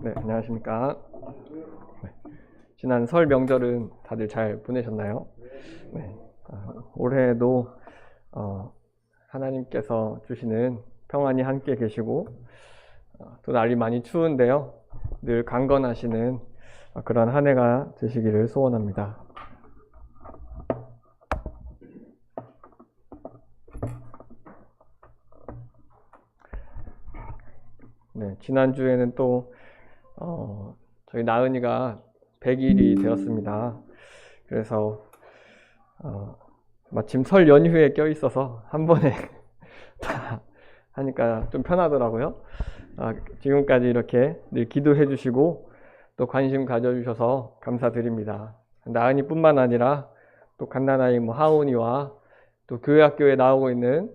네, 안녕하십니까. 네, 지난 설 명절은 다들 잘 보내셨나요? 네, 올해도 하나님께서 주시는 평안이 함께 계시고 또 날이 많이 추운데요. 늘 강건하시는 그런 한 해가 되시기를 소원합니다. 네, 지난주에는 또 저희 나은이가 100일이 되었습니다. 그래서 마침 설 연휴에 껴있어서 한 번에 다 하니까 좀 편하더라고요. 지금까지 이렇게 늘 기도해 주시고 또 관심 가져주셔서 감사드립니다. 나은이 뿐만 아니라 또 갓난아이 하은이와 또 교회 학교에 나오고 있는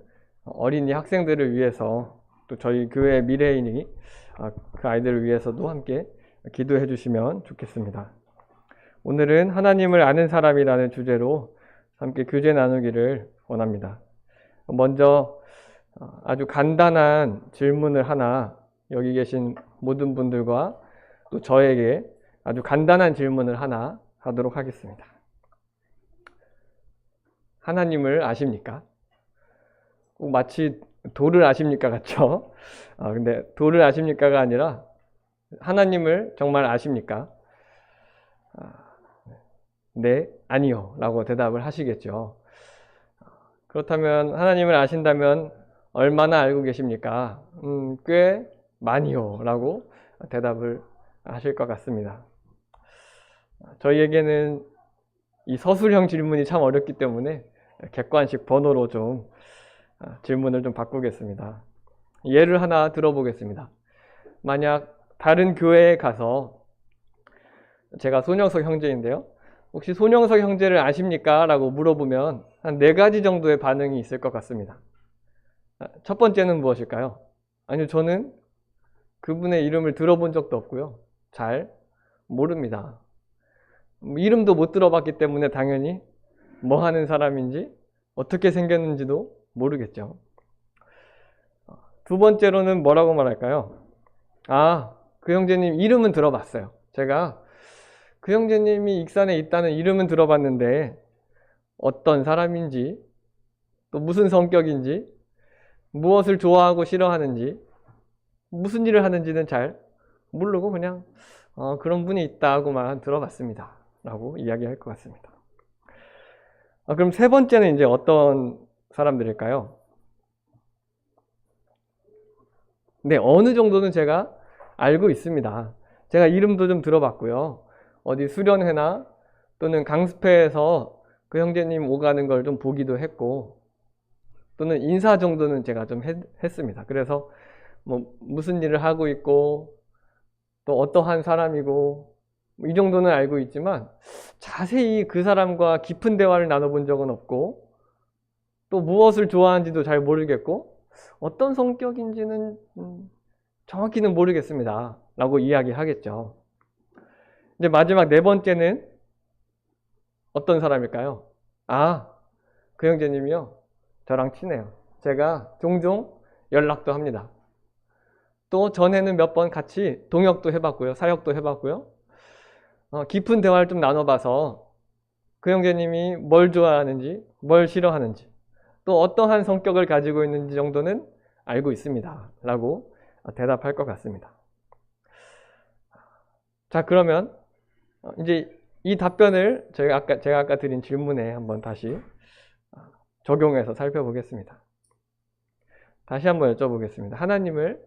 어린이 학생들을 위해서 또 저희 교회 미래인이 그 아이들을 위해서도 함께 기도해 주시면 좋겠습니다. 오늘은 하나님을 아는 사람이라는 주제로 함께 교제 나누기를 원합니다. 먼저 아주 간단한 질문을 하나 여기 계신 모든 분들과 또 저에게 아주 간단한 질문을 하나 하도록 하겠습니다. 하나님을 아십니까? 꼭 마치 도를 아십니까 같죠? 근데 도를 아십니까가 아니라 하나님을 정말 아십니까? 네, 아니요 라고 대답을 하시겠죠. 그렇다면 하나님을 아신다면 얼마나 알고 계십니까? 꽤 많이요 라고 대답을 하실 것 같습니다. 저희에게는 이 서술형 질문이 참 어렵기 때문에 객관식 번호로 좀 질문을 좀 바꾸겠습니다. 예를 하나 들어보겠습니다. 만약 다른 교회에 가서 제가 손영석 형제인데요. 혹시 손영석 형제를 아십니까? 라고 물어보면 한 4가지 정도의 반응이 있을 것 같습니다. 첫 번째는 무엇일까요? 아니요, 저는 그분의 이름을 들어본 적도 없고요. 잘 모릅니다. 이름도 못 들어봤기 때문에 당연히 뭐 하는 사람인지 어떻게 생겼는지도 모르겠죠. 두 번째로는 뭐라고 말할까요? 그 형제님 이름은 들어봤어요. 제가 그 형제님이 익산에 있다는 이름은 들어봤는데 어떤 사람인지 또 무슨 성격인지 무엇을 좋아하고 싫어하는지 무슨 일을 하는지는 잘 모르고 그냥 그런 분이 있다고만 들어봤습니다 라고 이야기할 것 같습니다. 그럼 세 번째는 이제 어떤 사람들일까요? 네, 어느 정도는 제가 알고 있습니다. 제가 이름도 좀 들어봤고요. 어디 수련회나 또는 강습회에서 그 형제님 오가는 걸 좀 보기도 했고 또는 인사 정도는 제가 좀 했습니다. 그래서 무슨 일을 하고 있고 또 어떠한 사람이고 이 정도는 알고 있지만 자세히 그 사람과 깊은 대화를 나눠본 적은 없고 또 무엇을 좋아하는지도 잘 모르겠고 어떤 성격인지는 정확히는 모르겠습니다 라고 이야기하겠죠. 이제 마지막 4번째는 어떤 사람일까요? 그 형제님이요. 저랑 친해요. 제가 종종 연락도 합니다. 또 전에는 몇 번 같이 동역도 해봤고요. 사역도 해봤고요. 깊은 대화를 좀 나눠봐서 그 형제님이 뭘 좋아하는지 뭘 싫어하는지 또 어떠한 성격을 가지고 있는지 정도는 알고 있습니다 라고 대답할 것 같습니다. 자, 그러면 이제 이 답변을 제가 아까 드린 질문에 한번 다시 적용해서 살펴보겠습니다. 다시 한번 여쭤보겠습니다. 하나님을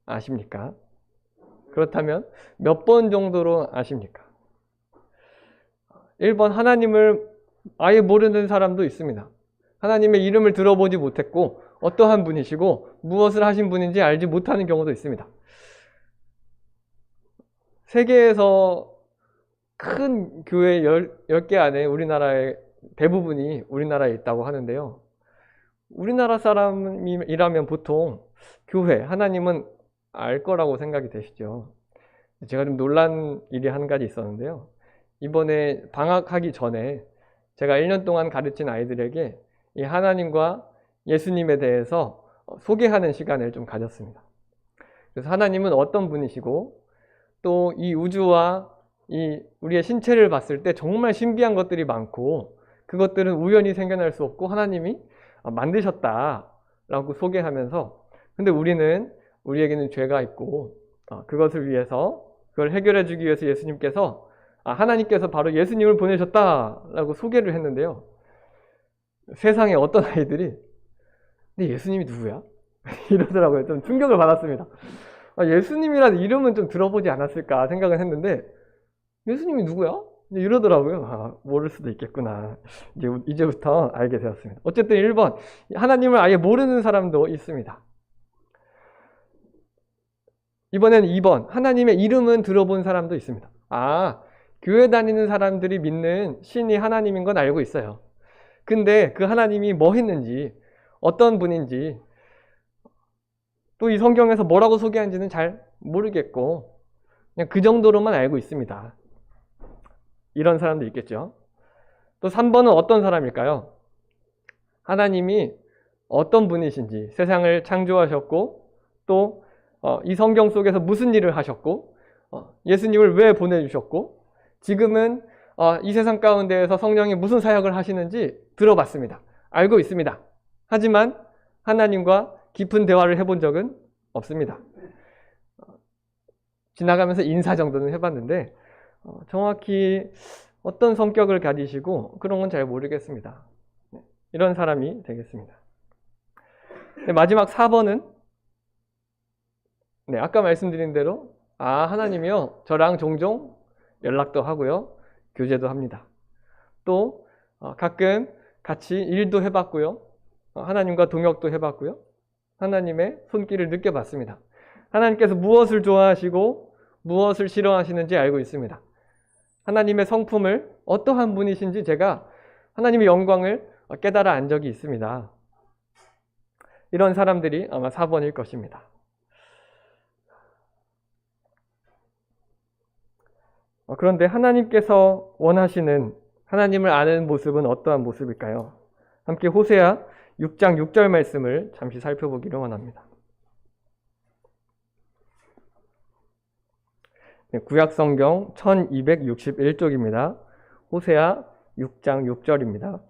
아십니까? 그렇다면 몇 번 정도로 아십니까? 1번 하나님을 아예 모르는 사람도 있습니다. 하나님의 이름을 들어보지 못했고 어떠한 분이시고 무엇을 하신 분인지 알지 못하는 경우도 있습니다. 세계에서 큰 교회 10개 안에 우리나라의 대부분이 우리나라에 있다고 하는데요. 우리나라 사람이라면 보통 교회, 하나님은 알 거라고 생각이 되시죠. 제가 좀 놀란 일이 한 가지 있었는데요. 이번에 방학하기 전에 제가 1년 동안 가르친 아이들에게 이 하나님과 예수님에 대해서 소개하는 시간을 좀 가졌습니다. 그래서 하나님은 어떤 분이시고 또 이 우주와 이 우리의 신체를 봤을 때 정말 신비한 것들이 많고 그것들은 우연히 생겨날 수 없고 하나님이 만드셨다라고 소개하면서 근데 우리에게는 죄가 있고 그것을 위해서 그걸 해결해 주기 위해서 예수님께서 하나님께서 바로 예수님을 보내셨다라고 소개를 했는데요. 세상에 어떤 아이들이 근데 예수님이 누구야? 이러더라고요. 좀 충격을 받았습니다. 예수님이라는 이름은 좀 들어보지 않았을까 생각을 했는데 예수님이 누구야? 이러더라고요. 모를 수도 있겠구나. 이제부터 알게 되었습니다. 어쨌든 1번 하나님을 아예 모르는 사람도 있습니다. 이번에는 2번 하나님의 이름은 들어본 사람도 있습니다. 교회 다니는 사람들이 믿는 신이 하나님인 건 알고 있어요. 근데 그 하나님이 뭐 했는지 어떤 분인지 또 이 성경에서 뭐라고 소개하는지는 잘 모르겠고 그냥 그 정도로만 알고 있습니다. 이런 사람도 있겠죠. 또 3번은 어떤 사람일까요? 하나님이 어떤 분이신지 세상을 창조하셨고 또 이 성경 속에서 무슨 일을 하셨고 예수님을 왜 보내주셨고 지금은 이 세상 가운데에서 성령이 무슨 사역을 하시는지 들어봤습니다. 알고 있습니다. 하지만 하나님과 깊은 대화를 해본 적은 없습니다. 지나가면서 인사 정도는 해봤는데 정확히 어떤 성격을 가지시고 그런 건 잘 모르겠습니다. 이런 사람이 되겠습니다. 마지막 4번은 아까 말씀드린 대로 하나님이요 저랑 종종 연락도 하고요 교제도 합니다. 또 가끔 같이 일도 해봤고요 하나님과 동역도 해봤고요 하나님의 손길을 느껴봤습니다. 하나님께서 무엇을 좋아하시고 무엇을 싫어하시는지 알고 있습니다. 하나님의 성품을 어떠한 분이신지 제가 하나님의 영광을 깨달아 안 적이 있습니다. 이런 사람들이 아마 4번일 것입니다. 그런데 하나님께서 원하시는 하나님을 아는 모습은 어떠한 모습일까요? 함께 호세아 6장 6절 말씀을 잠시 살펴보기를 원합니다. 구약성경 1261쪽입니다. 호세아 6장 6절입니다.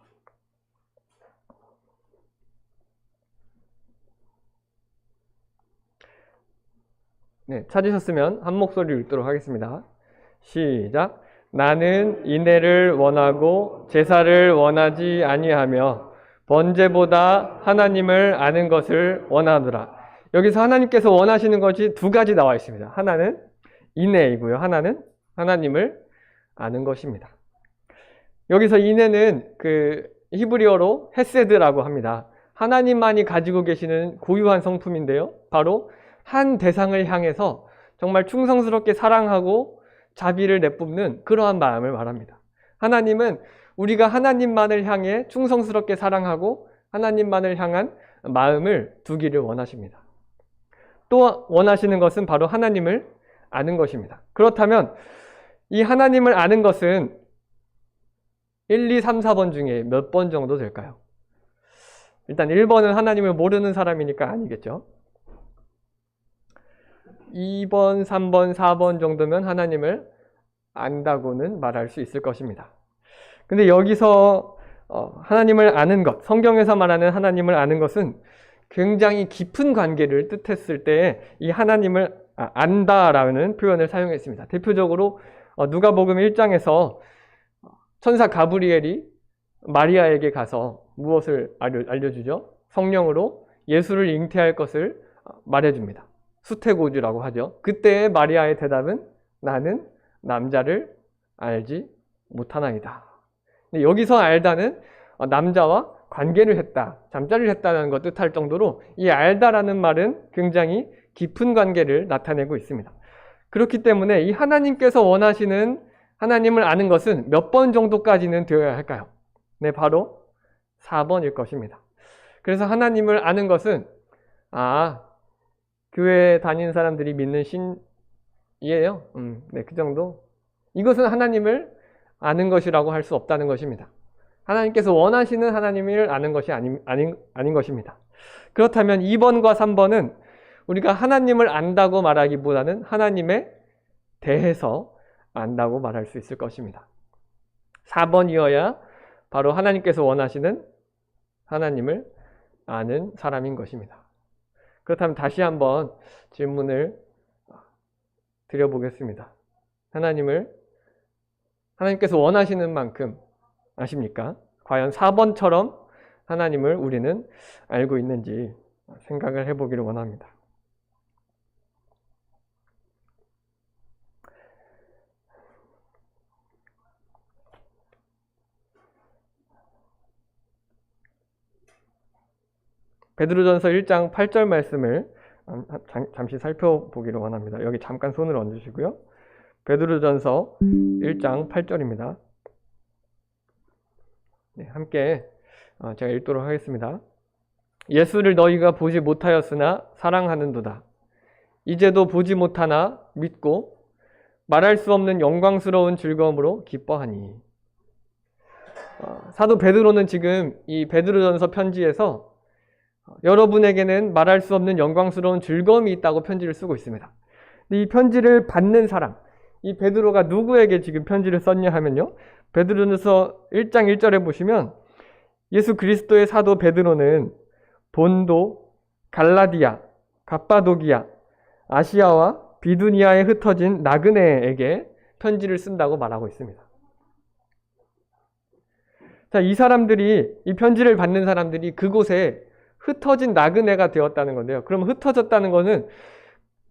찾으셨으면 한 목소리로 읽도록 하겠습니다. 시작. 나는 인애를 원하고 제사를 원하지 아니하며 번제보다 하나님을 아는 것을 원하노라. 여기서 하나님께서 원하시는 것이 두 가지 나와 있습니다. 하나는 인애이고요. 하나는 하나님을 아는 것입니다. 여기서 인애는 히브리어로 헤세드라고 합니다. 하나님만이 가지고 계시는 고유한 성품인데요. 바로 한 대상을 향해서 정말 충성스럽게 사랑하고 자비를 내뿜는 그러한 마음을 말합니다. 하나님은 우리가 하나님만을 향해 충성스럽게 사랑하고 하나님만을 향한 마음을 두기를 원하십니다. 또 원하시는 것은 바로 하나님을 아는 것입니다. 그렇다면 이 하나님을 아는 것은 1, 2, 3, 4번 중에 몇 번 정도 될까요? 일단 1번은 하나님을 모르는 사람이니까 아니겠죠. 2번, 3번, 4번 정도면 하나님을 안다고는 말할 수 있을 것입니다. 근데 여기서 하나님을 아는 것, 성경에서 말하는 하나님을 아는 것은 굉장히 깊은 관계를 뜻했을 때 이 하나님을 안다라는 표현을 사용했습니다. 대표적으로 누가복음 1장에서 천사 가브리엘이 마리아에게 가서 무엇을 알려주죠? 성령으로 예수를 잉태할 것을 말해줍니다. 수태고주라고 하죠. 그때 마리아의 대답은 나는 남자를 알지 못하나이다. 근데 여기서 알다는 남자와 관계를 했다, 잠자리를 했다는 것 뜻할 정도로 이 알다라는 말은 굉장히 깊은 관계를 나타내고 있습니다. 그렇기 때문에 이 하나님께서 원하시는 하나님을 아는 것은 몇 번 정도까지는 되어야 할까요? 네, 바로 4번일 것입니다. 그래서 하나님을 아는 것은 교회 다니는 사람들이 믿는 신이에요. 네, 그 정도. 이것은 하나님을 아는 것이라고 할 수 없다는 것입니다. 하나님께서 원하시는 하나님을 아는 것이 아닌 것입니다. 그렇다면 2번과 3번은 우리가 하나님을 안다고 말하기보다는 하나님의 대해서 안다고 말할 수 있을 것입니다. 4번이어야 바로 하나님께서 원하시는 하나님을 아는 사람인 것입니다. 그렇다면 다시 한번 질문을 드려보겠습니다. 하나님께서 원하시는 만큼 아십니까? 과연 4번처럼 하나님을 우리는 알고 있는지 생각을 해보기를 원합니다. 베드로전서 1장 8절 말씀을 잠시 살펴보기를 원합니다. 여기 잠깐 손을 얹으시고요. 베드로전서 1장 8절입니다. 네, 함께 제가 읽도록 하겠습니다. 예수를 너희가 보지 못하였으나 사랑하는도다. 이제도 보지 못하나 믿고 말할 수 없는 영광스러운 즐거움으로 기뻐하니. 사도 베드로는 지금 이 베드로전서 편지에서 여러분에게는 말할 수 없는 영광스러운 즐거움이 있다고 편지를 쓰고 있습니다. 이 편지를 받는 사람, 이 베드로가 누구에게 지금 편지를 썼냐 하면요, 베드로전서 1장 1절에 보시면 예수 그리스도의 사도 베드로는 본도, 갈라디아, 갑바도기아, 아시아와 비두니아에 흩어진 나그네에게 편지를 쓴다고 말하고 있습니다. 자, 이 편지를 받는 사람들이 그곳에 흩어진 나그네가 되었다는 건데요. 그럼 흩어졌다는 것은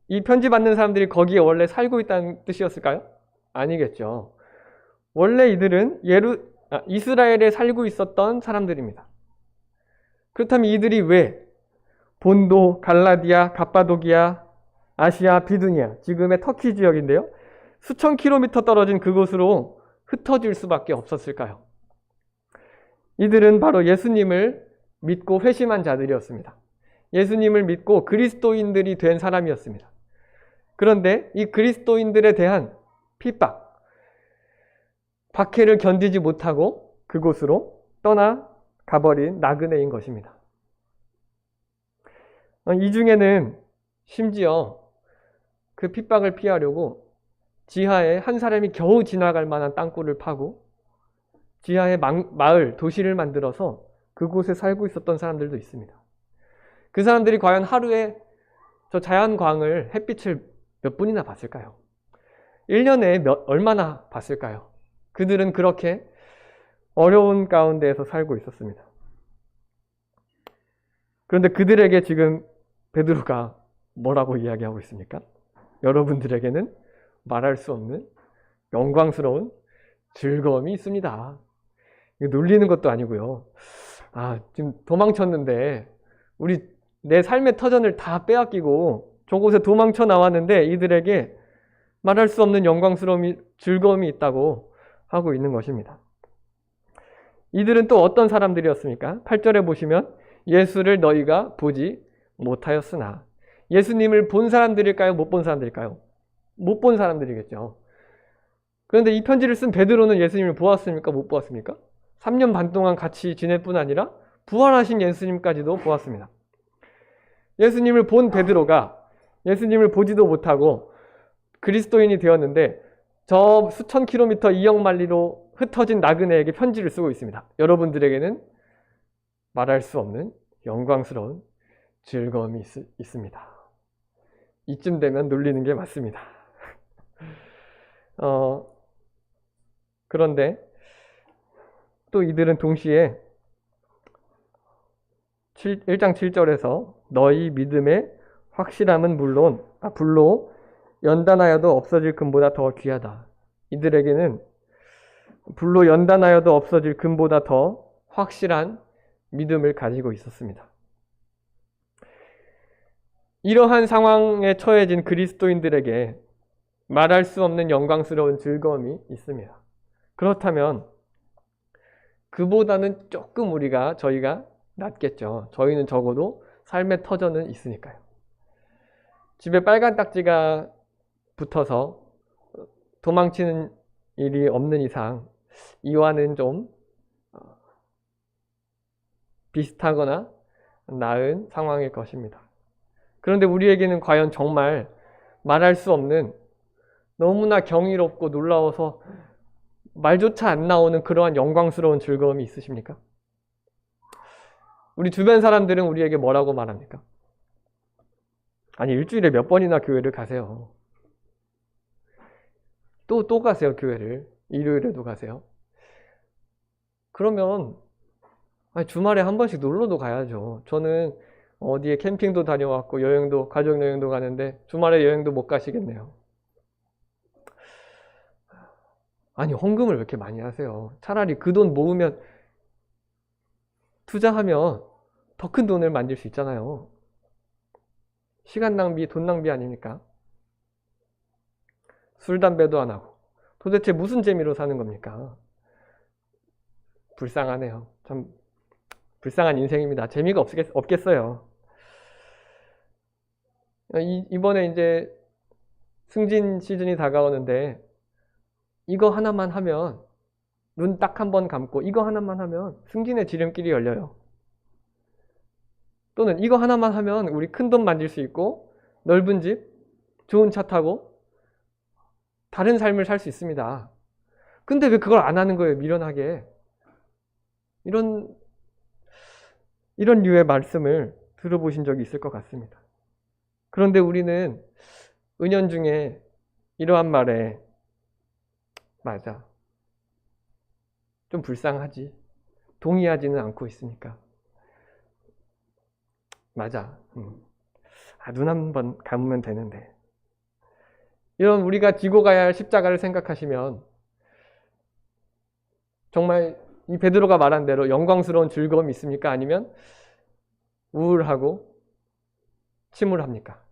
이 편지 받는 사람들이 거기에 원래 살고 있다는 뜻이었을까요? 아니겠죠. 원래 이들은 이스라엘에 살고 있었던 사람들입니다. 그렇다면 이들이 왜 본도, 갈라디아, 갑바도기아, 아시아, 비두니아, 지금의 터키 지역인데요, 수천 킬로미터 떨어진 그곳으로 흩어질 수밖에 없었을까요? 이들은 바로 예수님을 믿고 회심한 자들이었습니다. 예수님을 믿고 그리스도인들이 된 사람이었습니다. 그런데 이 그리스도인들에 대한 핍박, 박해를 견디지 못하고 그곳으로 떠나가버린 나그네인 것입니다. 이 중에는 심지어 그 핍박을 피하려고 지하에 한 사람이 겨우 지나갈 만한 땅굴을 파고 지하에 마을, 도시를 만들어서 그곳에 살고 있었던 사람들도 있습니다. 그 사람들이 과연 하루에 저 자연광을, 햇빛을 몇 분이나 봤을까요? 1년에 얼마나 봤을까요? 그들은 그렇게 어려운 가운데에서 살고 있었습니다. 그런데 그들에게 지금 베드로가 뭐라고 이야기하고 있습니까? 여러분들에게는 말할 수 없는 영광스러운 즐거움이 있습니다. 이거 놀리는 것도 아니고요. 지금 도망쳤는데 내 삶의 터전을 다 빼앗기고 저곳에 도망쳐 나왔는데 이들에게 말할 수 없는 즐거움이 있다고 하고 있는 것입니다. 이들은 또 어떤 사람들이었습니까? 8절에 보시면 예수를 너희가 보지 못하였으나, 예수님을 본 사람들일까요? 못 본 사람들일까요? 못 본 사람들이겠죠. 그런데 이 편지를 쓴 베드로는 예수님을 보았습니까? 못 보았습니까? 3년 반 동안 같이 지낼 뿐 아니라 부활하신 예수님까지도 보았습니다. 예수님을 본 베드로가 예수님을 보지도 못하고 그리스도인이 되었는데 저 수천 킬로미터 이역만리로 흩어진 나그네에게 편지를 쓰고 있습니다. 여러분들에게는 말할 수 없는 영광스러운 즐거움이 있습니다. 이쯤 되면 놀리는 게 맞습니다. 그런데 또 이들은 동시에 1장 7절에서 너희 믿음의 확실함은 불로 연단하여도 없어질 금보다 더 귀하다. 이들에게는 불로 연단하여도 없어질 금보다 더 확실한 믿음을 가지고 있었습니다. 이러한 상황에 처해진 그리스도인들에게 말할 수 없는 영광스러운 즐거움이 있습니다. 그렇다면 그보다는 조금 저희가 낫겠죠. 저희는 적어도 삶의 터전은 있으니까요. 집에 빨간 딱지가 붙어서 도망치는 일이 없는 이상 이와는 좀 비슷하거나 나은 상황일 것입니다. 그런데 우리에게는 과연 정말 말할 수 없는 너무나 경이롭고 놀라워서 말조차 안 나오는 그러한 영광스러운 즐거움이 있으십니까? 우리 주변 사람들은 우리에게 뭐라고 말합니까? 아니, 일주일에 몇 번이나 교회를 가세요. 또 가세요, 교회를. 일요일에도 가세요. 그러면 아니, 주말에 한 번씩 놀러도 가야죠. 저는 어디에 캠핑도 다녀왔고 여행도, 가족 여행도 가는데 주말에 여행도 못 가시겠네요. 아니, 헌금을 왜 이렇게 많이 하세요? 차라리 그 돈 모으면, 투자하면 더 큰 돈을 만들 수 있잖아요. 시간 낭비, 돈 낭비 아닙니까? 술, 담배도 안 하고. 도대체 무슨 재미로 사는 겁니까? 불쌍하네요. 참 불쌍한 인생입니다. 재미가 없겠어요. 이번에 이제 승진 시즌이 다가오는데 이거 하나만 하면, 눈 딱 한 번 감고 이거 하나만 하면 승진의 지름길이 열려요. 또는 이거 하나만 하면 우리 큰 돈 만들 수 있고 넓은 집, 좋은 차 타고 다른 삶을 살 수 있습니다. 근데 왜 그걸 안 하는 거예요? 미련하게. 이런 류의 말씀을 들어보신 적이 있을 것 같습니다. 그런데 우리는 은연중에 이러한 말에 맞아, 좀 불쌍하지, 동의하지는 않고 있으니까 맞아, 눈 한 번 감으면 되는데, 이런 우리가 지고 가야 할 십자가를 생각하시면 정말 이 베드로가 말한 대로 영광스러운 즐거움이 있습니까? 아니면 우울하고 침울합니까?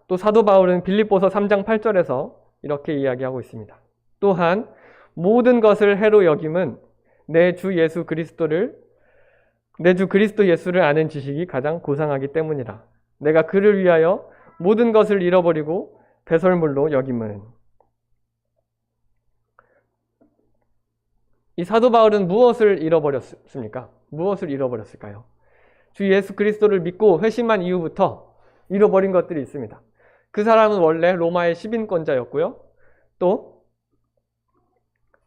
또 사도 바울은 빌립보서 3장 8절에서 이렇게 이야기하고 있습니다. 또한 모든 것을 해로 여김은 내 주 그리스도 예수를 아는 지식이 가장 고상하기 때문이라. 내가 그를 위하여 모든 것을 잃어버리고 배설물로 여김은. 이 사도 바울은 무엇을 잃어버렸습니까? 무엇을 잃어버렸을까요? 주 예수 그리스도를 믿고 회심한 이후부터 잃어버린 것들이 있습니다. 그 사람은 원래 로마의 시민권자였고요. 또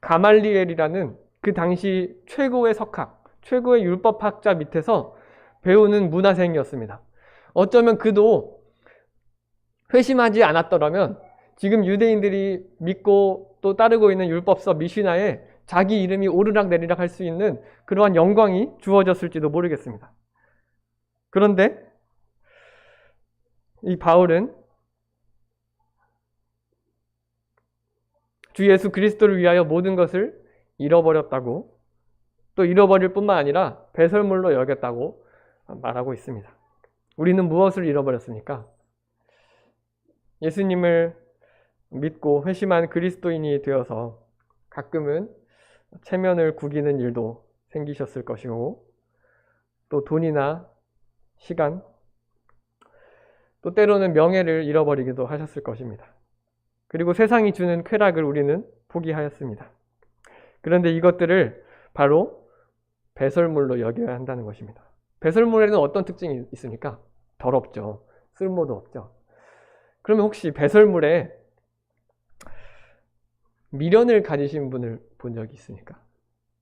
가말리엘이라는 그 당시 최고의 석학, 최고의 율법학자 밑에서 배우는 문화생이었습니다. 어쩌면 그도 회심하지 않았더라면 지금 유대인들이 믿고 또 따르고 있는 율법서 미시나에 자기 이름이 오르락 내리락 할 수 있는 그러한 영광이 주어졌을지도 모르겠습니다. 그런데 이 바울은 주 예수 그리스도를 위하여 모든 것을 잃어버렸다고, 또 잃어버릴 뿐만 아니라 배설물로 여겼다고 말하고 있습니다. 우리는 무엇을 잃어버렸습니까? 예수님을 믿고 회심한 그리스도인이 되어서 가끔은 체면을 구기는 일도 생기셨을 것이고, 또 돈이나 시간, 또 때로는 명예를 잃어버리기도 하셨을 것입니다. 그리고 세상이 주는 쾌락을 우리는 포기하였습니다. 그런데 이것들을 바로 배설물로 여겨야 한다는 것입니다. 배설물에는 어떤 특징이 있습니까? 더럽죠. 쓸모도 없죠. 그러면 혹시 배설물에 미련을 가지신 분을 본 적이 있습니까?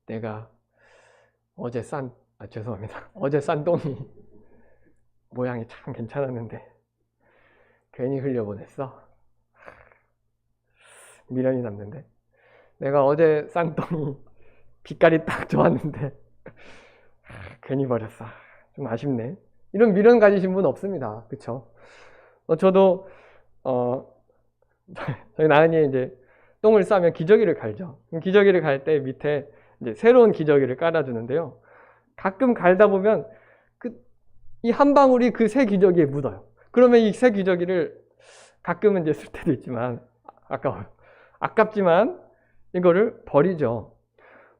내가 어제 어제 싼 똥이 모양이 참 괜찮았는데 괜히 흘려보냈어. 미련이 남는데. 내가 어제 싼 똥이 빛깔이 딱 좋았는데 괜히 버렸어. 좀 아쉽네. 이런 미련 가지신 분 없습니다. 그쵸? 저도 저희 나은이 이제 똥을 싸면 기저귀를 갈죠. 기저귀를 갈 때 밑에 이제 새로운 기저귀를 깔아주는데요. 가끔 갈다 보면 이 한 방울이 그 새 기저귀에 묻어요. 그러면 이 새 기저귀를 가끔은 이제 쓸 때도 있지만 아까워요. 아깝지만 이거를 버리죠.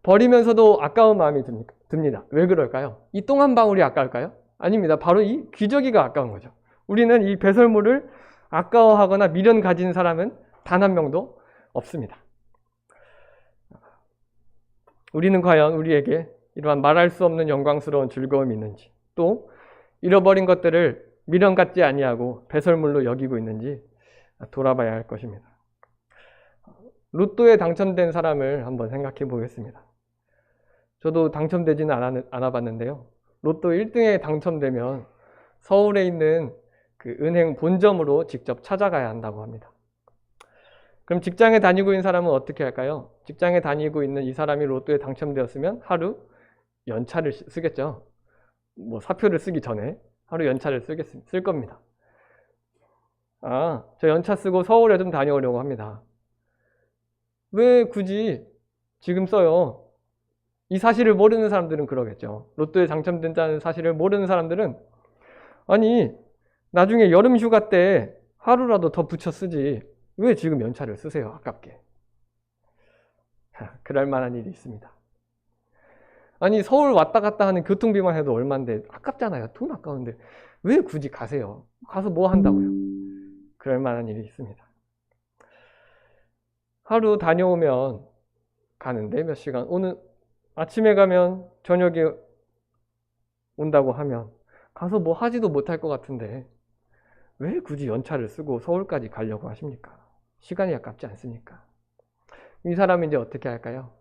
버리면서도 아까운 마음이 듭니다. 왜 그럴까요? 이 똥 한 방울이 아까울까요? 아닙니다. 바로 이 기저귀가 아까운 거죠. 우리는 이 배설물을 아까워하거나 미련 가진 사람은 단 한 명도 없습니다. 우리는 과연 우리에게 이러한 말할 수 없는 영광스러운 즐거움이 있는지, 또 잃어버린 것들을 미련 같지 아니하고 배설물로 여기고 있는지 돌아봐야 할 것입니다. 로또에 당첨된 사람을 한번 생각해 보겠습니다. 저도 당첨되지는 않아봤는데요. 로또 1등에 당첨되면 서울에 있는 그 은행 본점으로 직접 찾아가야 한다고 합니다. 그럼 직장에 다니고 있는 사람은 어떻게 할까요? 직장에 다니고 있는 이 사람이 로또에 당첨되었으면 하루 연차를 쓰겠죠. 뭐 사표를 쓰기 전에 하루 연차를 쓸 겁니다. 저 연차 쓰고 서울에 좀 다녀오려고 합니다. 왜 굳이 지금 써요? 이 사실을 모르는 사람들은 그러겠죠. 로또에 당첨된다는 사실을 모르는 사람들은 아니 나중에 여름 휴가 때 하루라도 더 붙여 쓰지 왜 지금 연차를 쓰세요? 아깝게. 그럴 만한 일이 있습니다. 아니 서울 왔다 갔다 하는 교통비만 해도 얼만데 아깝잖아요. 돈 아까운데 왜 굳이 가세요? 가서 뭐 한다고요? 그럴 만한 일이 있습니다. 하루 다녀오면 가는데 몇 시간 오늘 아침에 가면 저녁에 온다고 하면 가서 뭐 하지도 못할 것 같은데 왜 굳이 연차를 쓰고 서울까지 가려고 하십니까? 시간이 아깝지 않습니까? 이 사람은 이제 어떻게 할까요?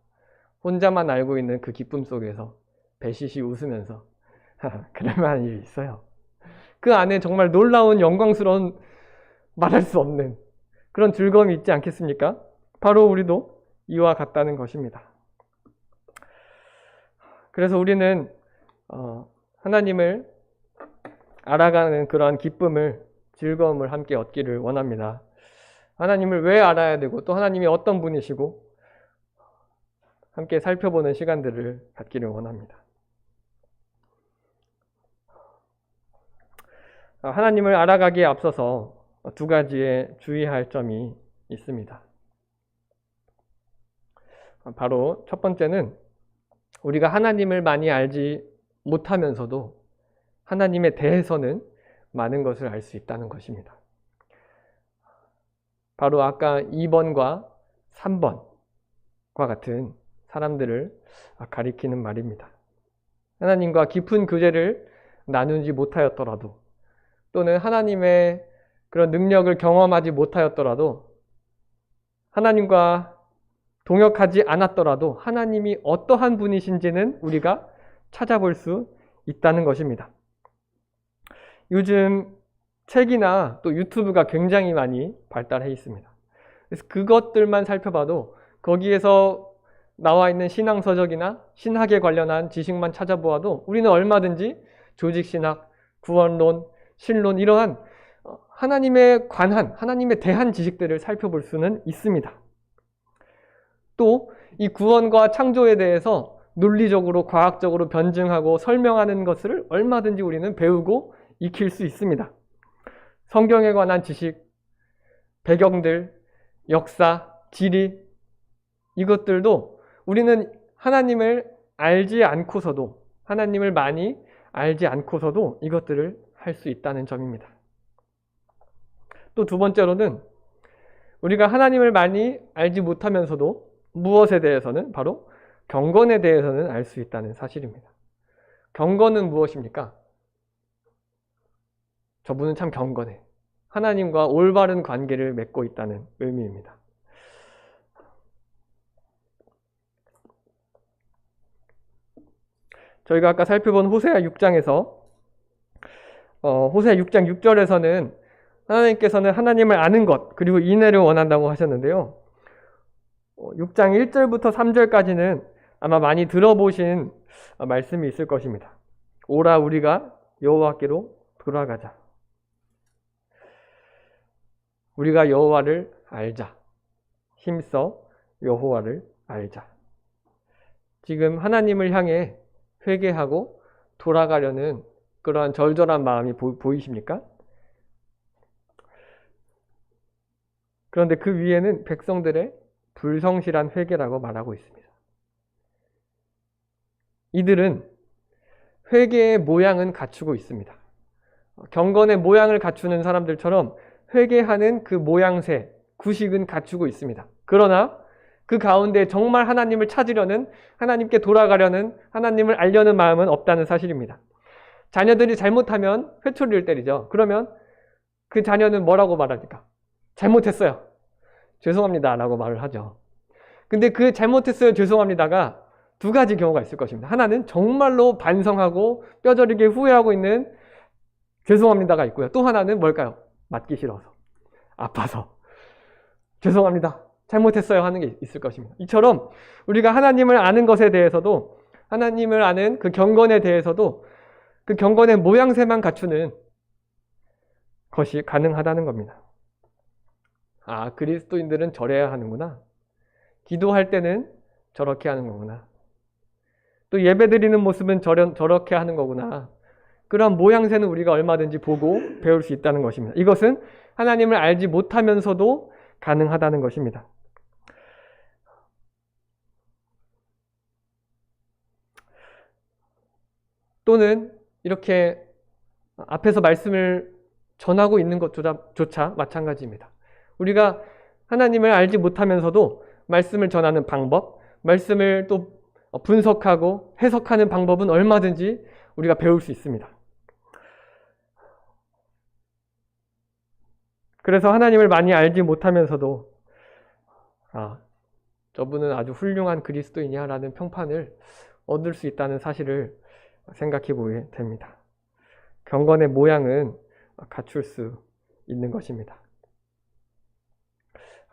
혼자만 알고 있는 그 기쁨 속에서 배시시 웃으면서 그럴 만한 일이 있어요. 그 안에 정말 놀라운 영광스러운 말할 수 없는 그런 즐거움이 있지 않겠습니까? 바로 우리도 이와 같다는 것입니다. 그래서 우리는 하나님을 알아가는 그러한 기쁨을, 즐거움을 함께 얻기를 원합니다. 하나님을 왜 알아야 되고 또 하나님이 어떤 분이시고 함께 살펴보는 시간들을 갖기를 원합니다. 하나님을 알아가기에 앞서서 두 가지의 주의할 점이 있습니다. 바로 첫 번째는 우리가 하나님을 많이 알지 못하면서도 하나님에 대해서는 많은 것을 알 수 있다는 것입니다. 바로 아까 2번과 3번과 같은 사람들을 가리키는 말입니다. 하나님과 깊은 교제를 나누지 못하였더라도 또는 하나님의 그런 능력을 경험하지 못하였더라도 하나님과 동역하지 않았더라도 하나님이 어떠한 분이신지는 우리가 찾아볼 수 있다는 것입니다. 요즘 책이나 또 유튜브가 굉장히 많이 발달해 있습니다. 그래서 그것들만 살펴봐도 거기에서 나와 있는 신앙서적이나 신학에 관련한 지식만 찾아보아도 우리는 얼마든지 조직신학, 구원론, 신론 이러한 하나님에 관한, 하나님에 대한 지식들을 살펴볼 수는 있습니다. 또 이 구원과 창조에 대해서 논리적으로, 과학적으로 변증하고 설명하는 것을 얼마든지 우리는 배우고 익힐 수 있습니다. 성경에 관한 지식, 배경들, 역사, 지리 이것들도 우리는 하나님을 알지 않고서도 하나님을 많이 알지 않고서도 이것들을 할 수 있다는 점입니다. 또 두 번째로는 우리가 하나님을 많이 알지 못하면서도 무엇에 대해서는 바로 경건에 대해서는 알 수 있다는 사실입니다. 경건은 무엇입니까? 저분은 참 경건해. 하나님과 올바른 관계를 맺고 있다는 의미입니다. 저희가 아까 살펴본 호세아 6장에서 호세아 6장 6절에서는 하나님께서는 하나님을 아는 것 그리고 인애를 원한다고 하셨는데요. 6장 1절부터 3절까지는 아마 많이 들어보신 말씀이 있을 것입니다. 오라 우리가 여호와께로 돌아가자. 우리가 여호와를 알자. 힘써 여호와를 알자. 지금 하나님을 향해 회개하고 돌아가려는 그러한 절절한 마음이 보이십니까? 그런데 그 위에는 백성들의 불성실한 회개라고 말하고 있습니다. 이들은 회개의 모양은 갖추고 있습니다. 경건의 모양을 갖추는 사람들처럼 회개하는 그 모양새, 구식은 갖추고 있습니다. 그러나 그 가운데 정말 하나님을 찾으려는, 하나님께 돌아가려는, 하나님을 알려는 마음은 없다는 사실입니다. 자녀들이 잘못하면 회초리를 때리죠. 그러면 그 자녀는 뭐라고 말합니까? 잘못했어요. 죄송합니다. 라고 말을 하죠. 근데 그 잘못했어요. 죄송합니다가 두 가지 경우가 있을 것입니다. 하나는 정말로 반성하고 뼈저리게 후회하고 있는 죄송합니다가 있고요. 또 하나는 뭘까요? 맞기 싫어서, 아파서 죄송합니다. 잘못했어요 하는 게 있을 것입니다. 이처럼 우리가 하나님을 아는 것에 대해서도, 하나님을 아는 그 경건에 대해서도 그 경건의 모양새만 갖추는 것이 가능하다는 겁니다. 아, 그리스도인들은 저래야 하는구나. 기도할 때는 저렇게 하는 거구나. 또 예배드리는 모습은 저렇게 하는 거구나. 그런 모양새는 우리가 얼마든지 보고 배울 수 있다는 것입니다. 이것은 하나님을 알지 못하면서도 가능하다는 것입니다. 또는 이렇게 앞에서 말씀을 전하고 있는 것조차 마찬가지입니다. 우리가 하나님을 알지 못하면서도 말씀을 전하는 방법, 말씀을 또 분석하고 해석하는 방법은 얼마든지 우리가 배울 수 있습니다. 그래서 하나님을 많이 알지 못하면서도 저분은 아주 훌륭한 그리스도이냐 라는 평판을 얻을 수 있다는 사실을 생각해 보게 됩니다. 경건의 모양은 갖출 수 있는 것입니다.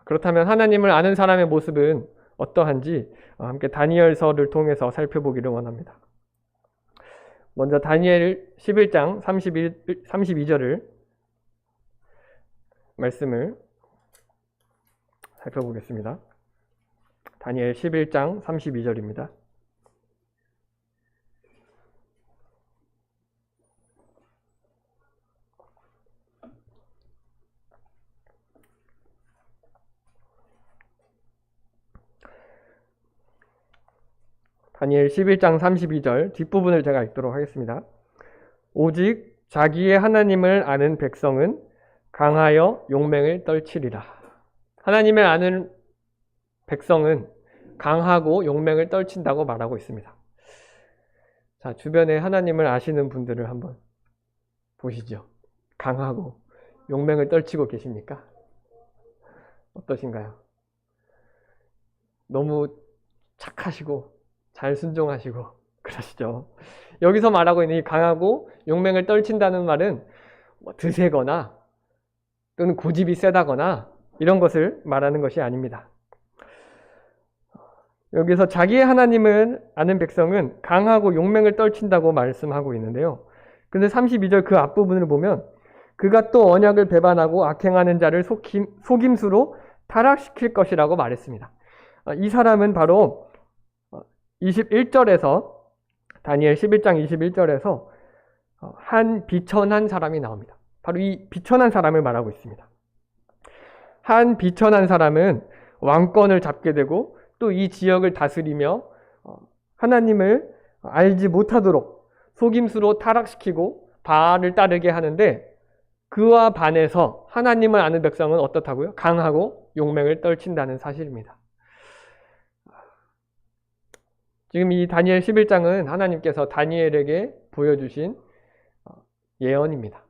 그렇다면 하나님을 아는 사람의 모습은 어떠한지 함께 다니엘서를 통해서 살펴보기를 원합니다. 먼저 다니엘 11장 32절을 말씀을 살펴보겠습니다. 다니엘 11장 32절입니다. 다니엘 11장 32절 뒷부분을 제가 읽도록 하겠습니다. 오직 자기의 하나님을 아는 백성은 강하여 용맹을 떨치리라. 하나님을 아는 백성은 강하고 용맹을 떨친다고 말하고 있습니다. 자, 주변에 하나님을 아시는 분들을 한번 보시죠. 강하고 용맹을 떨치고 계십니까? 어떠신가요? 너무 착하시고 잘 순종하시고 그러시죠. 여기서 말하고 있는 이 강하고 용맹을 떨친다는 말은 드세거나 또는 고집이 세다거나 이런 것을 말하는 것이 아닙니다. 여기서 자기의 하나님을 아는 백성은 강하고 용맹을 떨친다고 말씀하고 있는데요. 근데 32절 그 앞부분을 보면 그가 또 언약을 배반하고 악행하는 자를 속임수로 타락시킬 것이라고 말했습니다. 이 사람은 바로 21절에서 다니엘 11장 21절에서 한 비천한 사람이 나옵니다. 바로 이 비천한 사람을 말하고 있습니다. 한 비천한 사람은 왕권을 잡게 되고 또 이 지역을 다스리며 하나님을 알지 못하도록 속임수로 타락시키고 바알을 따르게 하는데 그와 반해서 하나님을 아는 백성은 어떻다고요? 강하고 용맹을 떨친다는 사실입니다. 지금 이 다니엘 11장은 하나님께서 다니엘에게 보여주신 예언입니다.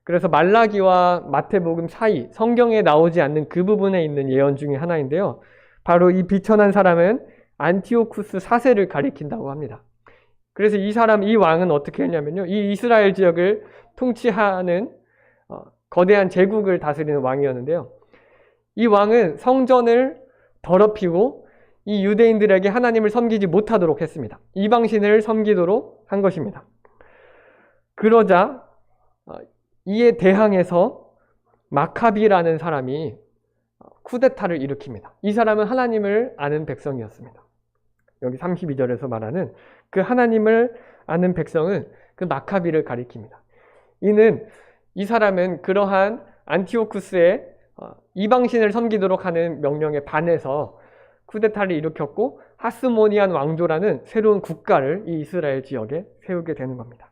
그래서 말라기와 마태복음 사이 성경에 나오지 않는 그 부분에 있는 예언 중에 하나인데요. 바로 이 비천한 사람은 안티오쿠스 4세를 가리킨다고 합니다. 그래서 이 왕은 어떻게 했냐면요. 이 이스라엘 지역을 통치하는 거대한 제국을 다스리는 왕이었는데요. 이 왕은 성전을 더럽히고 이 유대인들에게 하나님을 섬기지 못하도록 했습니다. 이방신을 섬기도록 한 것입니다. 그러자 이에 대항해서 마카비라는 사람이 쿠데타를 일으킵니다. 이 사람은 하나님을 아는 백성이었습니다. 여기 32절에서 말하는 그 하나님을 아는 백성은 그 마카비를 가리킵니다. 이 사람은 그러한 안티오쿠스의 이방신을 섬기도록 하는 명령에 반해서 쿠데타를 일으켰고 하스모니안 왕조라는 새로운 국가를 이 이스라엘 지역에 세우게 되는 겁니다.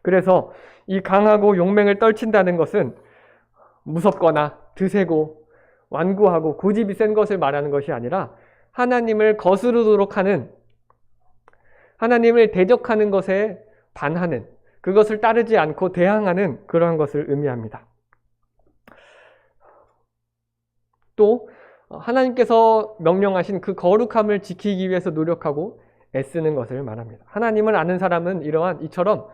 그래서 이 강하고 용맹을 떨친다는 것은 무섭거나 드세고 완고하고 고집이 센 것을 말하는 것이 아니라 하나님을 거스르도록 하는, 하나님을 대적하는 것에 반하는, 그것을 따르지 않고 대항하는 그러한 것을 의미합니다. 또 하나님께서 명령하신 그 거룩함을 지키기 위해서 노력하고 애쓰는 것을 말합니다. 하나님을 아는 사람은 이처럼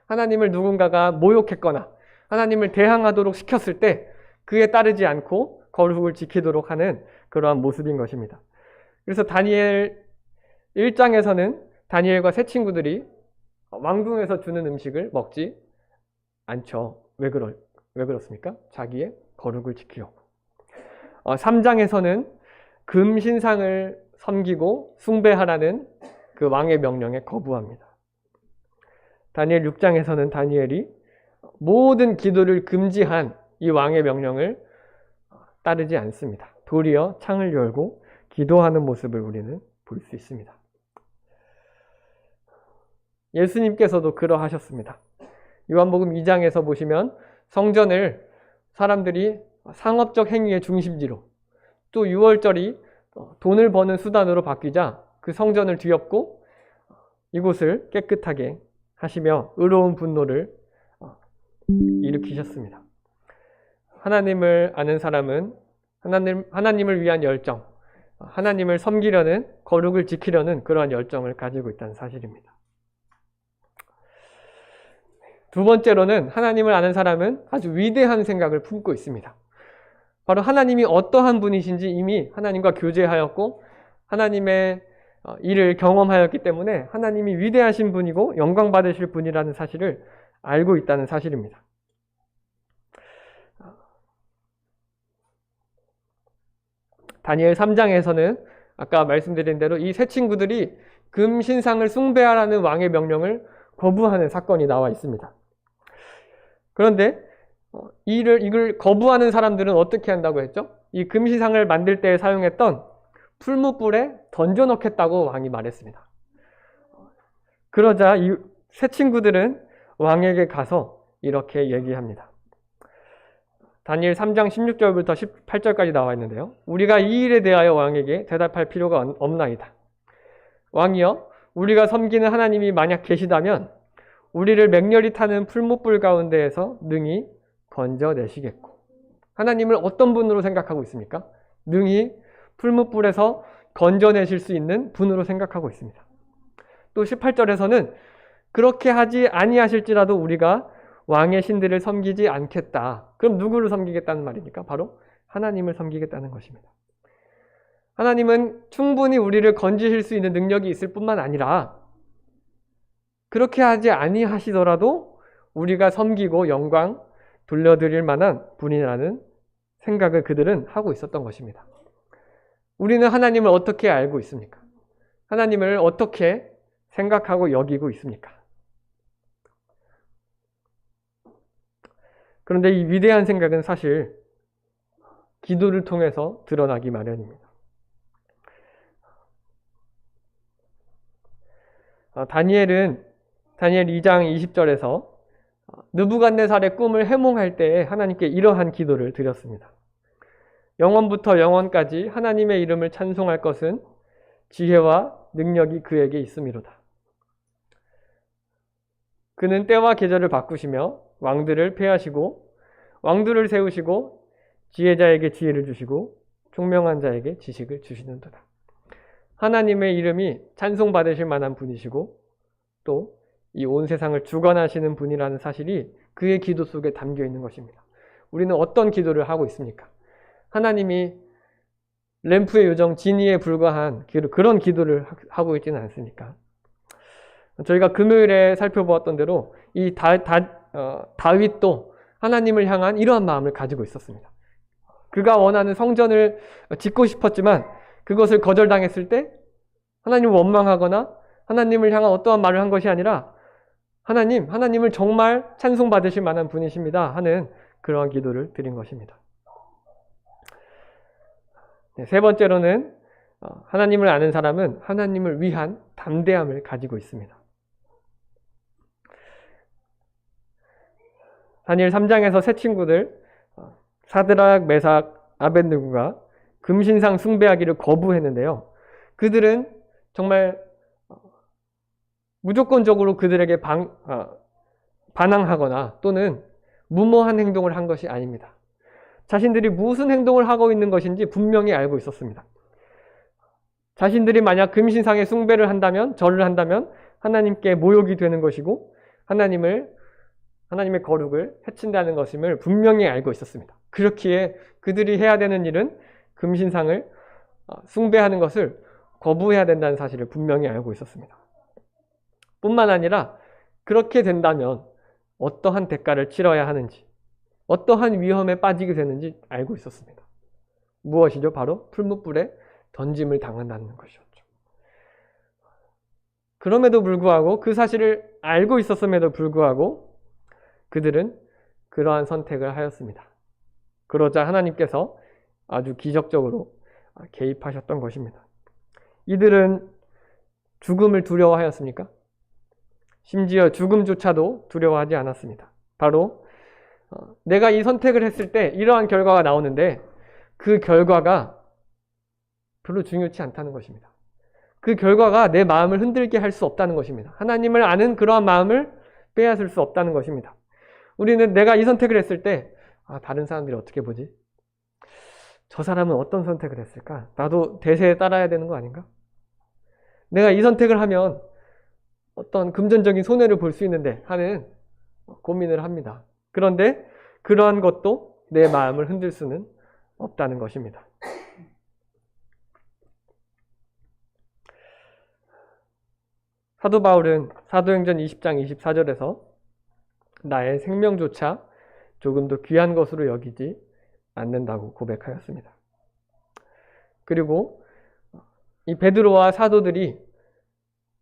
하나님을 누군가가 모욕했거나 하나님을 대항하도록 시켰을 때 그에 따르지 않고 거룩을 지키도록 하는 그러한 모습인 것입니다. 그래서 다니엘 1장에서는 다니엘과 세 친구들이 왕궁에서 주는 음식을 먹지 않죠. 왜 그렇습니까? 자기의 거룩을 지키려고. 3장에서는 금신상을 섬기고 숭배하라는 그 왕의 명령에 거부합니다. 다니엘 6장에서는 다니엘이 모든 기도를 금지한 이 왕의 명령을 따르지 않습니다. 도리어 창을 열고 기도하는 모습을 우리는 볼 수 있습니다. 예수님께서도 그러하셨습니다. 요한복음 2장에서 보시면 성전을 사람들이 상업적 행위의 중심지로, 또 유월절이 돈을 버는 수단으로 바뀌자 그 성전을 뒤엎고 이곳을 깨끗하게 하시며 의로운 분노를 일으키셨습니다. 하나님을 아는 사람은 하나님을 위한 열정, 하나님을 섬기려는, 거룩을 지키려는 그러한 열정을 가지고 있다는 사실입니다. 두 번째로는 하나님을 아는 사람은 아주 위대한 생각을 품고 있습니다. 바로 하나님이 어떠한 분이신지 이미 하나님과 교제하였고 하나님의 일을 경험하였기 때문에 하나님이 위대하신 분이고 영광 받으실 분이라는 사실을 알고 있다는 사실입니다. 다니엘 3장에서는 아까 말씀드린 대로 이 세 친구들이 금신상을 숭배하라는 왕의 명령을 거부하는 사건이 나와 있습니다. 그런데 이걸 거부하는 사람들은 어떻게 한다고 했죠? 이 금신상을 만들 때 사용했던 풀무불에 던져넣겠다고 왕이 말했습니다. 그러자 이 세 친구들은 왕에게 가서 이렇게 얘기합니다. 다니엘 3장 16절부터 18절까지 나와 있는데요. 우리가 이 일에 대하여 왕에게 대답할 필요가 없나이다. 왕이여, 우리가 섬기는 하나님이 만약 계시다면 우리를 맹렬히 타는 풀무불 가운데에서 능히 건져내시겠고. 하나님을 어떤 분으로 생각하고 있습니까? 능히 풀무불에서 건져내실 수 있는 분으로 생각하고 있습니다. 또 18절에서는 그렇게 하지 아니하실지라도 우리가 왕의 신들을 섬기지 않겠다. 그럼 누구를 섬기겠다는 말입니까? 바로 하나님을 섬기겠다는 것입니다. 하나님은 충분히 우리를 건지실 수 있는 능력이 있을 뿐만 아니라 그렇게 하지 아니하시더라도 우리가 섬기고 영광 돌려드릴 만한 분이라는 생각을 그들은 하고 있었던 것입니다. 우리는 하나님을 어떻게 알고 있습니까? 하나님을 어떻게 생각하고 여기고 있습니까? 그런데 이 위대한 생각은 사실 기도를 통해서 드러나기 마련입니다. 다니엘 2장 20절에서 느부갓네살의 꿈을 해몽할 때에 하나님께 이러한 기도를 드렸습니다. 영원부터 영원까지 하나님의 이름을 찬송할 것은 지혜와 능력이 그에게 있음이로다. 그는 때와 계절을 바꾸시며 왕들을 폐하시고 왕들을 세우시고 지혜자에게 지혜를 주시고 총명한 자에게 지식을 주시는도다. 하나님의 이름이 찬송받으실 만한 분이시고 또 이 온 세상을 주관하시는 분이라는 사실이 그의 기도 속에 담겨 있는 것입니다. 우리는 어떤 기도를 하고 있습니까? 하나님이 램프의 요정 지니에 불과한 그런 기도를 하고 있지는 않습니까? 저희가 금요일에 살펴보았던 대로 이 다윗도 하나님을 향한 이러한 마음을 가지고 있었습니다. 그가 원하는 성전을 짓고 싶었지만 그것을 거절당했을 때 하나님을 원망하거나 하나님을 향한 어떠한 말을 한 것이 아니라 하나님을 정말 찬송받으실 만한 분이십니다 하는 그러한 기도를 드린 것입니다. 세 번째로는 하나님을 아는 사람은 하나님을 위한 담대함을 가지고 있습니다. 다니엘 3장에서 세 친구들 사드락, 메삭, 아벳느고가 금신상 숭배하기를 거부했는데요. 그들은 정말 무조건적으로 그들에게 반항하거나 또는 무모한 행동을 한 것이 아닙니다. 자신들이 무슨 행동을 하고 있는 것인지 분명히 알고 있었습니다. 자신들이 만약 금신상에 숭배를 한다면, 절을 한다면 하나님께 모욕이 되는 것이고 하나님의 거룩을 해친다는 것임을 분명히 알고 있었습니다. 그렇기에 그들이 해야 되는 일은 금신상을 숭배하는 것을 거부해야 된다는 사실을 분명히 알고 있었습니다. 뿐만 아니라 그렇게 된다면 어떠한 대가를 치러야 하는지, 어떠한 위험에 빠지게 되는지 알고 있었습니다. 무엇이죠? 바로 풀무불에 던짐을 당한다는 것이었죠. 그럼에도 불구하고, 그 사실을 알고 있었음에도 불구하고 그들은 그러한 선택을 하였습니다. 그러자 하나님께서 아주 기적적으로 개입하셨던 것입니다. 이들은 죽음을 두려워하였습니까? 심지어 죽음조차도 두려워하지 않았습니다. 바로 내가 이 선택을 했을 때 이러한 결과가 나오는데 그 결과가 별로 중요치 않다는 것입니다. 그 결과가 내 마음을 흔들게 할 수 없다는 것입니다. 하나님을 아는 그러한 마음을 빼앗을 수 없다는 것입니다. 우리는 내가 이 선택을 했을 때 다른 사람들이 어떻게 보지? 저 사람은 어떤 선택을 했을까? 나도 대세에 따라야 되는 거 아닌가? 내가 이 선택을 하면 어떤 금전적인 손해를 볼 수 있는데 하는 고민을 합니다. 그런데 그러한 것도 내 마음을 흔들 수는 없다는 것입니다. 사도 바울은 사도행전 20장 24절에서 나의 생명조차 조금도 귀한 것으로 여기지 않는다고 고백하였습니다. 그리고 이 베드로와 사도들이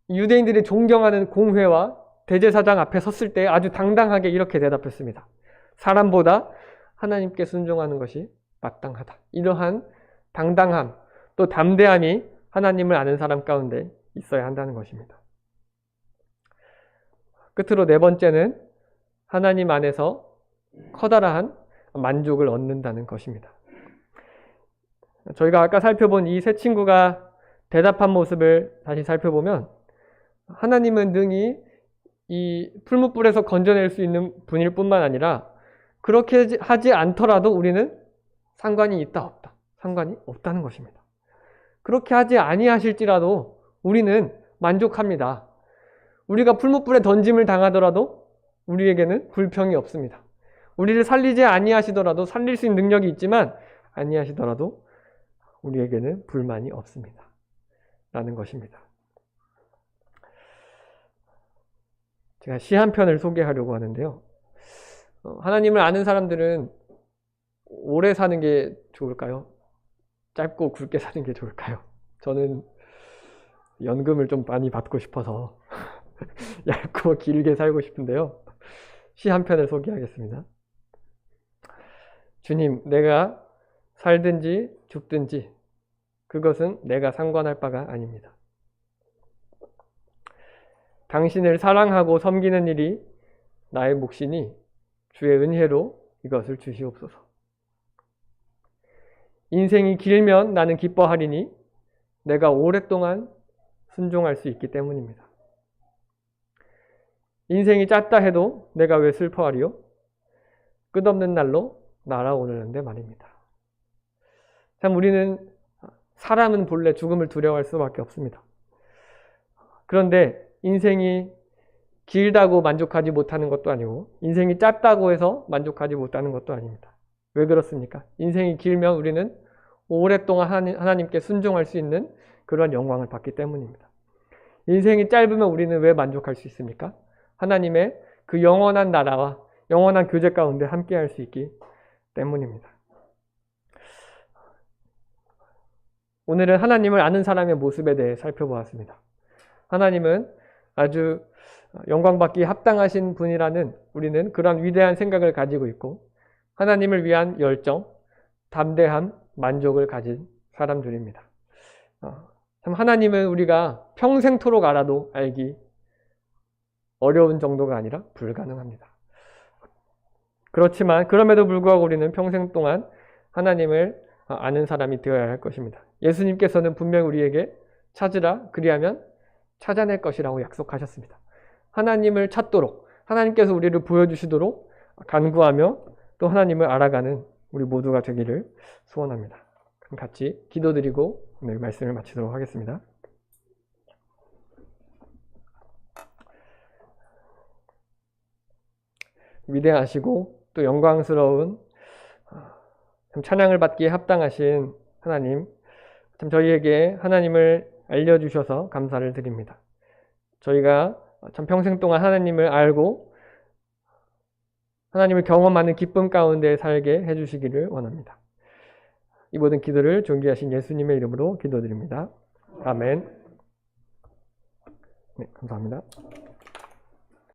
유대인들이 존경하는 공회와 대제사장 앞에 섰을 때 아주 당당하게 이렇게 대답했습니다. 사람보다 하나님께 순종하는 것이 마땅하다. 이러한 당당함 또 담대함이 하나님을 아는 사람 가운데 있어야 한다는 것입니다. 끝으로 네 번째는 하나님 안에서 커다란 만족을 얻는다는 것입니다. 저희가 아까 살펴본 이 세 친구가 대답한 모습을 다시 살펴보면 하나님은 능히 이 풀무불에서 건져낼 수 있는 분일 뿐만 아니라 그렇게 하지 않더라도 우리는 상관이 있다 없다. 상관이 없다는 것입니다. 그렇게 하지 아니하실지라도 우리는 만족합니다. 우리가 풀무불에 던짐을 당하더라도 우리에게는 불평이 없습니다. 우리를 살리지 아니하시더라도 살릴 수 있는 능력이 있지만 아니하시더라도 우리에게는 불만이 없습니다. 라는 것입니다. 제가 시 한 편을 소개하려고 하는데요. 하나님을 아는 사람들은 오래 사는 게 좋을까요? 짧고 굵게 사는 게 좋을까요? 저는 연금을 좀 많이 받고 싶어서 얇고 길게 살고 싶은데요. 시 한 편을 소개하겠습니다. 주님, 내가 살든지 죽든지 그것은 내가 상관할 바가 아닙니다. 당신을 사랑하고 섬기는 일이 나의 몫이니 주의 은혜로 이것을 주시옵소서. 인생이 길면 나는 기뻐하리니 내가 오랫동안 순종할 수 있기 때문입니다. 인생이 짧다 해도 내가 왜 슬퍼하리요? 끝없는 날로 날아오는데 말입니다. 참 우리는 사람은 본래 죽음을 두려워할 수밖에 없습니다. 그런데 인생이 길다고 만족하지 못하는 것도 아니고 인생이 짧다고 해서 만족하지 못하는 것도 아닙니다. 왜 그렇습니까? 인생이 길면 우리는 오랫동안 하나님께 순종할 수 있는 그런 영광을 받기 때문입니다. 인생이 짧으면 우리는 왜 만족할 수 있습니까? 하나님의 그 영원한 나라와 영원한 교제 가운데 함께 할 수 있기 때문입니다. 오늘은 하나님을 아는 사람의 모습에 대해 살펴보았습니다. 하나님은 아주 영광받기 합당하신 분이라는 우리는 그런 위대한 생각을 가지고 있고 하나님을 위한 열정, 담대함, 만족을 가진 사람들입니다. 참 하나님은 우리가 평생토록 알아도 알기 어려운 정도가 아니라 불가능합니다. 그렇지만 그럼에도 불구하고 우리는 평생 동안 하나님을 아는 사람이 되어야 할 것입니다. 예수님께서는 분명히 우리에게 찾으라 그리하면 찾아낼 것이라고 약속하셨습니다. 하나님을 찾도록, 하나님께서 우리를 보여주시도록 간구하며 또 하나님을 알아가는 우리 모두가 되기를 소원합니다. 그럼 같이 기도드리고 오늘 말씀을 마치도록 하겠습니다. 위대하시고 또 영광스러운 참 찬양을 받기에 합당하신 하나님, 참 저희에게 하나님을 알려주셔서 감사를 드립니다. 저희가 참 평생 동안 하나님을 알고 하나님을 경험하는 기쁨 가운데 살게 해주시기를 원합니다. 이 모든 기도를 존귀하신 예수님의 이름으로 기도드립니다. 아멘. 네, 감사합니다.